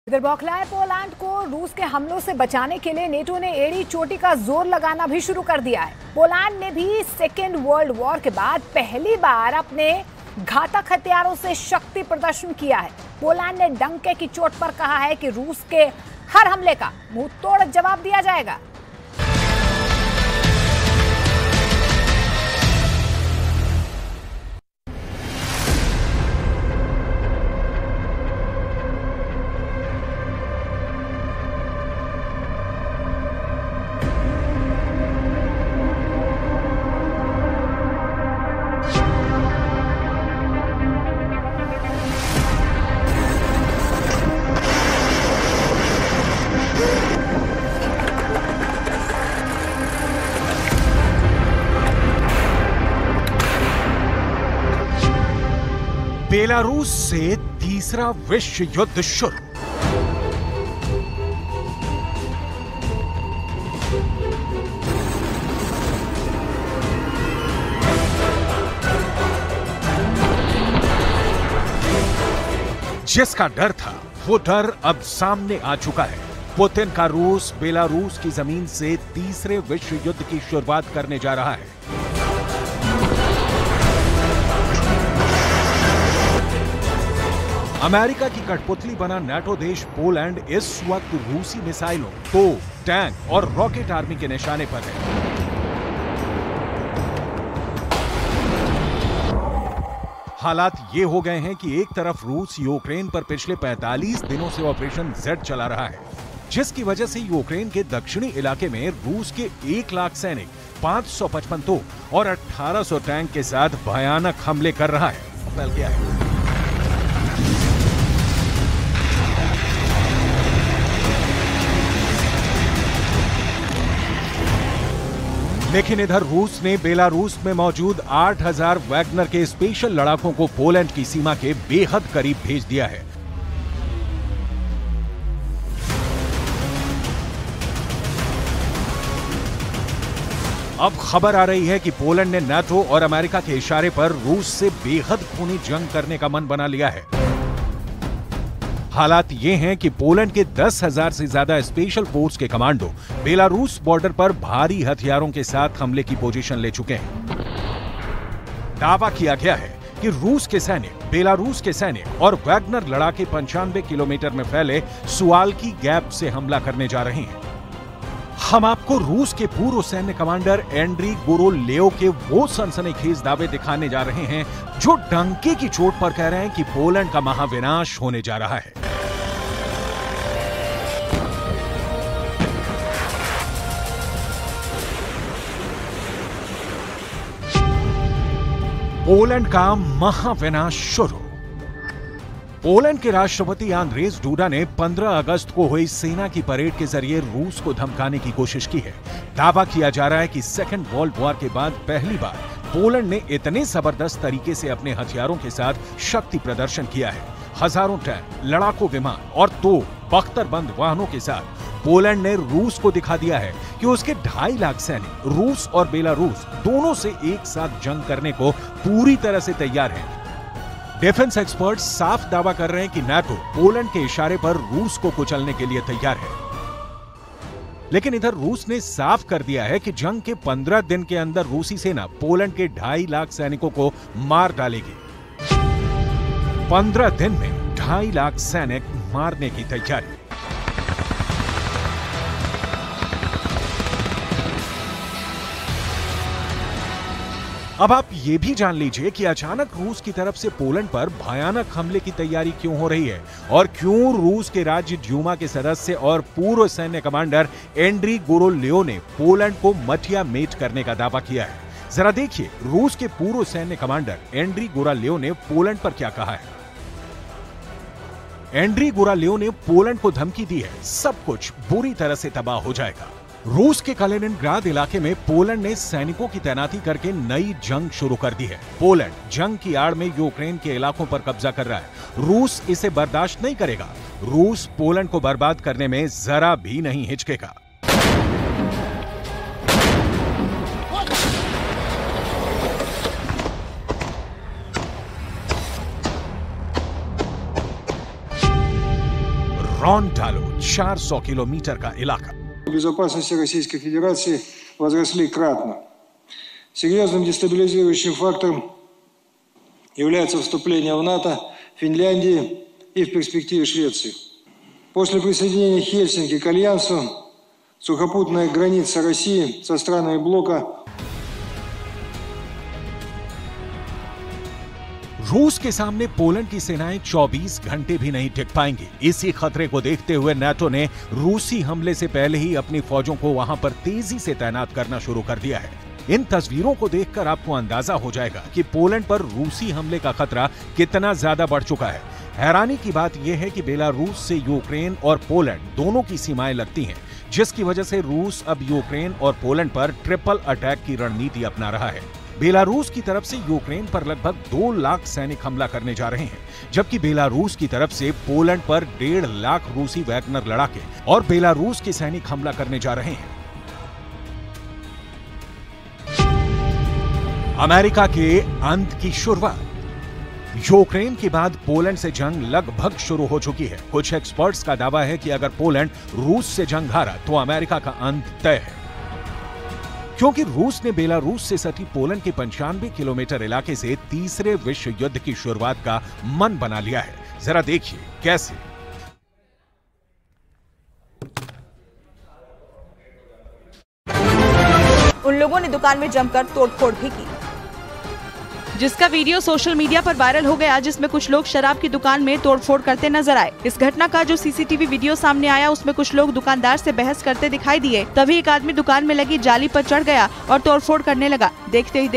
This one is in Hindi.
इधर बौखलाए पोलैंड को रूस के हमलों से बचाने के लिए नेटो ने एड़ी चोटी का जोर लगाना भी शुरू कर दिया है। पोलैंड ने भी सेकेंड वर्ल्ड वॉर के बाद पहली बार अपने घातक हथियारों से शक्ति प्रदर्शन किया है। पोलैंड ने डंके की चोट पर कहा है कि रूस के हर हमले का मुंह तोड़ जवाब दिया जाएगा। बेलारूस से तीसरा विश्व युद्ध शुरू। जिसका डर था वो डर अब सामने आ चुका है। पुतिन का रूस बेलारूस की जमीन से तीसरे विश्व युद्ध की शुरुआत करने जा रहा है। अमेरिका की कठपुतली बना नाटो देश पोलैंड इस वक्त रूसी मिसाइलों, तोप, टैंक और रॉकेट आर्मी के निशाने पर है। हालात ये हो गए हैं कि एक तरफ रूस यूक्रेन पर पिछले 45 दिनों से ऑपरेशन जेड चला रहा है, जिसकी वजह से यूक्रेन के दक्षिणी इलाके में रूस के 1 लाख सैनिक, 555 तोप और 1800 टैंक के साथ भयानक हमले कर रहा है। फैल गया है। लेकिन इधर रूस ने बेलारूस में मौजूद 8000 वैगनर के स्पेशल लड़ाकों को पोलैंड की सीमा के बेहद करीब भेज दिया है। अब खबर आ रही है कि पोलैंड ने नाटो और अमेरिका के इशारे पर रूस से बेहद खूनी जंग करने का मन बना लिया है। हालात ये हैं कि पोलैंड के 10,000 से ज्यादा स्पेशल फोर्स के कमांडो बेलारूस बॉर्डर पर भारी हथियारों के साथ हमले की पोजीशन ले चुके हैं। दावा किया गया है कि रूस के सैनिक, बेलारूस के सैनिक और वैगनर लड़ाके 95 किलोमीटर में फैले सुवाल्की गैप से हमला करने जा रहे हैं। हम आपको रूस के पूर्व सैन्य कमांडर एंड्री गुरोलेव के वो सनसनीखेज दावे दिखाने जा रहे हैं जो डंके की चोट पर कह रहे हैं कि पोलैंड का महाविनाश होने जा रहा है। पोलैंड का महाविनाश शुरू। पोलैंड के राष्ट्रपति आंद्रेज डूडा ने 15 अगस्त को हुई सेना की परेड के जरिए रूस को धमकाने की कोशिश की है। दावा किया जा रहा है कि सेकेंड वर्ल्ड वॉर के बाद पहली बार पोलैंड ने इतने जबरदस्त तरीके से अपने हथियारों के साथ शक्ति प्रदर्शन किया है। हजारों टैंक, लड़ाकू विमान और तोप, बख्तरबंद वाहनों के साथ पोलैंड ने रूस को दिखा दिया है कि उसके 2.5 लाख सैनिक रूस और बेलारूस दोनों से एक साथ जंग करने को पूरी तरह से तैयार हैं। डिफेंस एक्सपर्ट्स साफ दावा कर रहे हैं कि नाटो पोलैंड के इशारे पर रूस को कुचलने के लिए तैयार है। लेकिन इधर रूस ने साफ कर दिया है कि जंग के 15 दिन के अंदर रूसी सेना पोलैंड के 2.5 लाख सैनिकों को मार डालेगी। 15 दिन में 2.5 लाख सैनिक मारने की तैयारी। अब आप ये भी जान लीजिए कि अचानक रूस की तरफ से पोलैंड पर भयानक हमले की तैयारी क्यों हो रही है और क्यों रूस के राज्य ड्यूमा के सदस्य और पूर्व सैन्य कमांडर एंड्री गुरोलेव ने पोलैंड को मठिया मेट करने का दावा किया है। जरा देखिए रूस के पूर्व सैन्य कमांडर एंड्री गुरोलेव ने पोलैंड पर क्या कहा है। एंड्री गुरोलेव ने पोलैंड को धमकी दी है, सब कुछ बुरी तरह से तबाह हो जाएगा। रूस के कलिनिनग्राड इलाके में पोलैंड ने सैनिकों की तैनाती करके नई जंग शुरू कर दी है। पोलैंड जंग की आड़ में यूक्रेन के इलाकों पर कब्जा कर रहा है। रूस इसे बर्दाश्त नहीं करेगा। रूस पोलैंड को बर्बाद करने में जरा भी नहीं हिचकेगा। Рон-Далу, 400 километर का इलाका। Безопасности Российской Федерации возросли кратно. Серьезным дестабилизирующим фактором является вступление в НАТО Финляндии и в перспективе Швеции. После присоединения Хельсинки к Альянсу сухопутная граница России со странами блока रूस के सामने पोलैंड की सेनाएं 24 घंटे भी नहीं टिक पाएंगी। इसी खतरे को देखते हुए नाटो ने रूसी हमले से पहले ही अपनी फौजों को वहां पर तेजी से तैनात करना शुरू कर दिया है। इन तस्वीरों को देखकर आपको अंदाजा हो जाएगा कि पोलैंड पर रूसी हमले का खतरा कितना ज्यादा बढ़ चुका है। हैरानी की बात यह है कि बेलारूस से यूक्रेन और पोलैंड दोनों की सीमाएं लगती हैं, जिसकी वजह से रूस अब यूक्रेन और पोलैंड पर ट्रिपल अटैक की रणनीति अपना रहा है। बेलारूस की तरफ से यूक्रेन पर लगभग 2 लाख सैनिक हमला करने जा रहे हैं, जबकि बेलारूस की तरफ से पोलैंड पर 1.5 लाख रूसी वैगनर लड़ाके और बेलारूस के सैनिक हमला करने जा रहे हैं। अमेरिका के अंत की शुरुआत। यूक्रेन के बाद पोलैंड से जंग लगभग शुरू हो चुकी है। कुछ एक्सपर्ट्स का दावा है कि अगर पोलैंड रूस से जंग हारा तो अमेरिका का अंत तय है, क्योंकि रूस ने बेलारूस से सटी पोलैंड के 95 किलोमीटर इलाके से तीसरे विश्व युद्ध की शुरुआत का मन बना लिया है। जरा देखिए कैसे। उन लोगों ने दुकान में जमकर तोड़फोड़ भी की, जिसका वीडियो सोशल मीडिया पर वायरल हो गया, जिसमें कुछ लोग शराब की दुकान में तोड़फोड़ करते नजर आए। इस घटना का जो सीसीटीवी वीडियो सामने आया उसमें कुछ लोग दुकानदार से बहस करते दिखाई दिए। तभी एक आदमी दुकान में लगी जाली पर चढ़ गया और तोड़फोड़ करने लगा। देखते ही